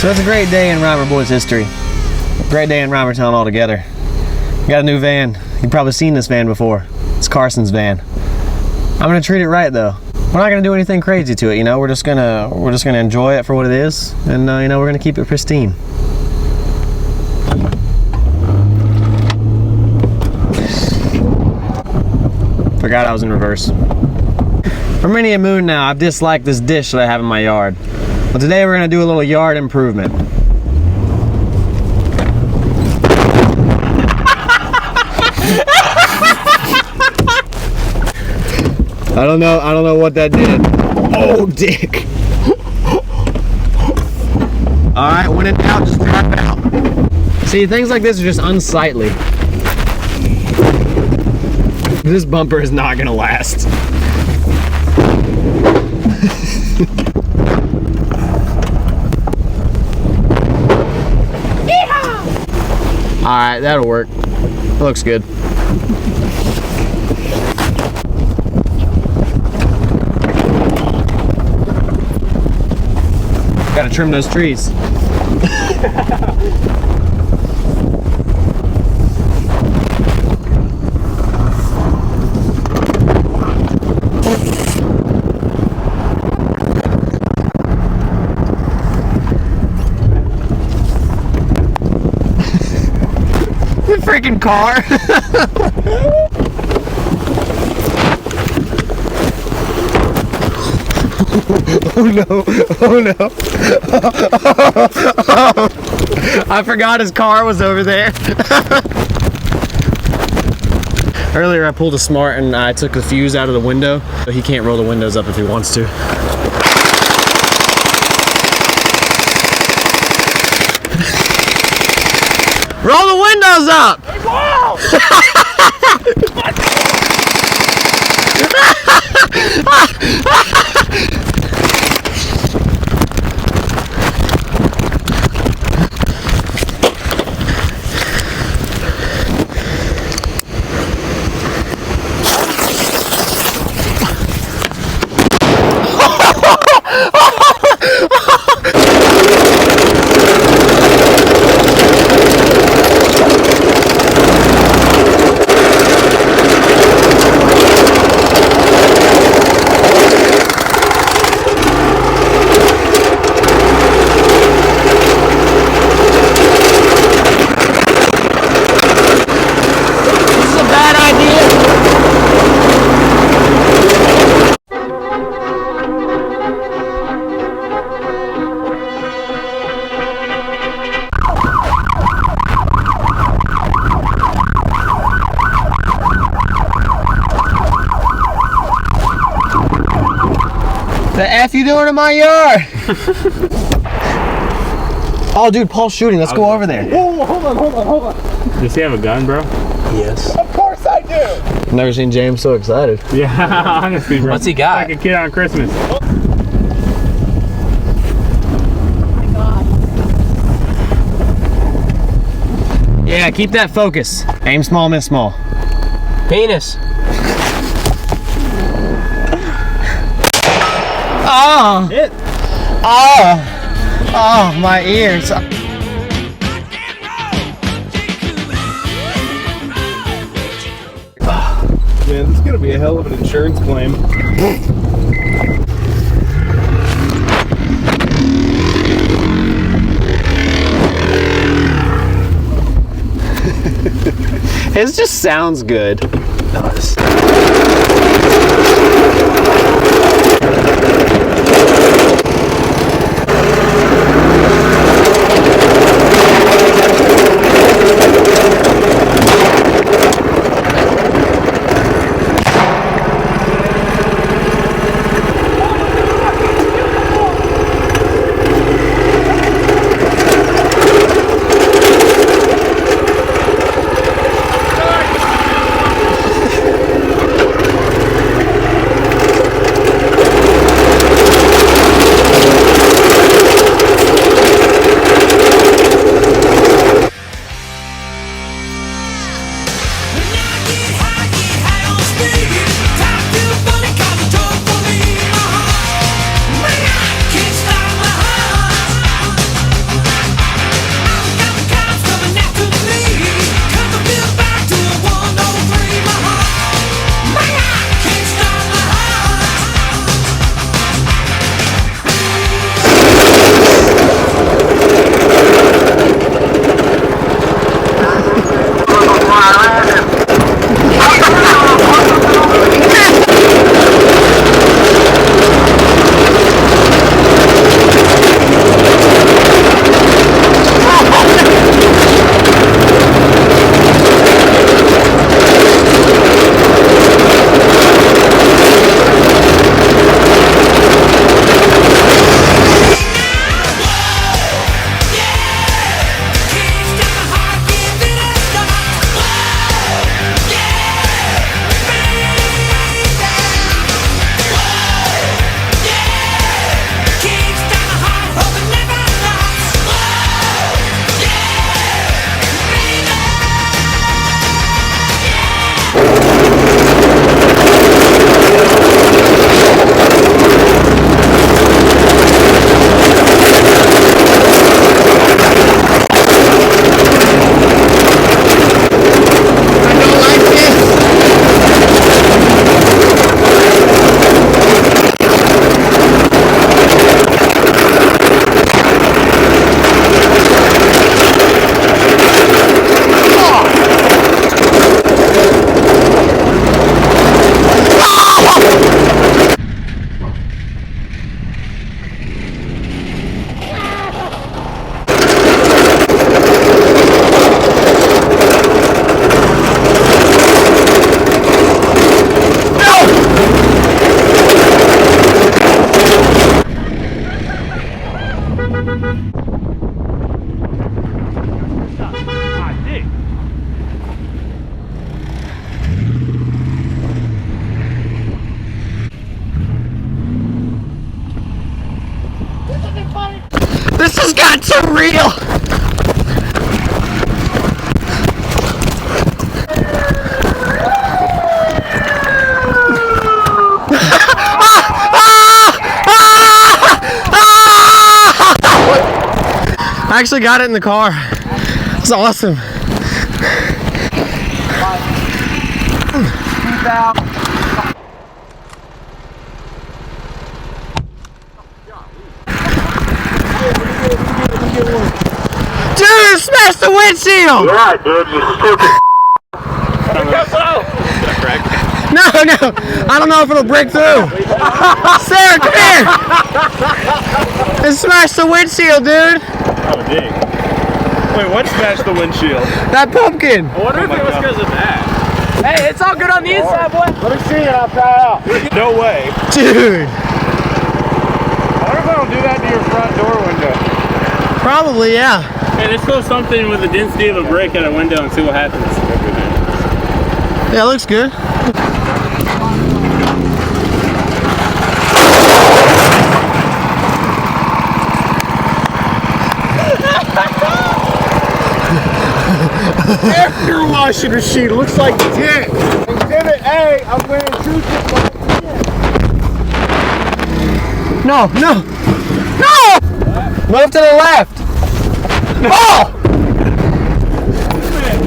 So it's a great day in Reimer Boys history. A great day in Reimertown altogether. We got a new van. You've probably seen this van before. It's Carson's van. I'm gonna treat it right though. We're not gonna do anything crazy to it, you know. We're just gonna enjoy it for what it is, and you know, we're gonna keep it pristine. Forgot I was in reverse. For many a moon now, I've disliked this dish that I have in my yard. But today we're gonna do a little yard improvement. I don't know what that did. Oh, dick. All right, when in doubt, just drop it out. See, things like this are just unsightly. This bumper is not gonna last. Alright, that'll work. Looks good. Gotta trim those trees. Freaking car. Oh no, oh no. I forgot his car was over there. Earlier I pulled a smart and I took the fuse out of the window, so he can't roll the windows up if he wants to. Roll the windows up! Wow! The F you doing in my yard? Oh, dude, Paul's shooting. Let's go over there. Whoa, hold on. Does he have a gun, bro? Yes. Of course I do. Never seen James so excited. Yeah, honestly, bro. What's he got? Like a kid on Christmas. Oh my God. Yeah, keep that focus. Aim small, miss small. Penis. Oh! Hit. Oh! Oh, my ears. Man, this is gonna be a hell of an insurance claim. It just sounds good. It does. It's a real. I actually got it in the car. It's awesome. Dude, smashed the windshield! Yeah, dude, you stupid. No, I don't know if it'll break through. Sarah, come here! It smashed the windshield, dude. Oh, dang. Wait, what smashed the windshield? That pumpkin. I wonder if it was because of that. Hey, it's all good on the inside, boy. Let me see it, I'll try it out. No way. Dude. I wonder if I don't do that to your front door window. Probably, yeah. Hey, let's throw something with the density of a brick at a window and see what happens. Yeah, it looks good. Air washing machine looks like dick. Exhibit A, I'm wearing shoes. No! Move to the left. Oh!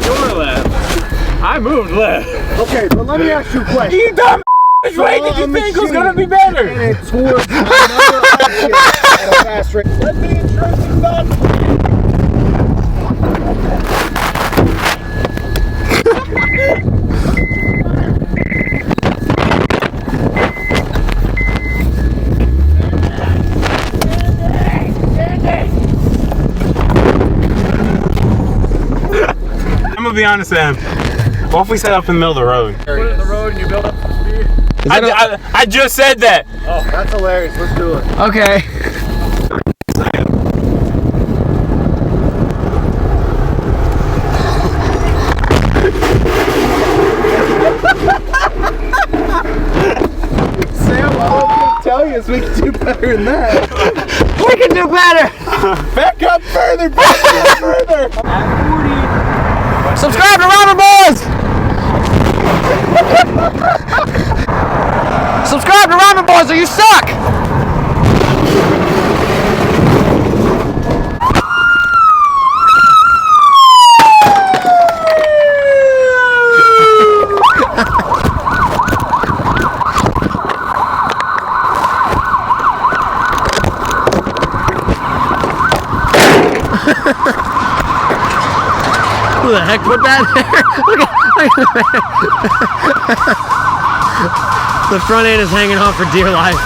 Your left. I moved left. Okay, but let me ask you a question. You dumb. Which way did you think was gonna be better? And it towards another object at a fast rate. Let me intrusive thoughts. I'm gonna be honest, Sam. What if we set up in the middle of the road? Put it in the road and you build up some speed. I just said that. Oh, that's hilarious. Let's do it. Okay. Sam, all I'm gonna tell you is we can do better than that. We can do better. Back up further, back up further. Subscribe to Robert Boys. Subscribe to Robert Boys or you suck. Who the heck put that there? Look at the front end is hanging off for dear life.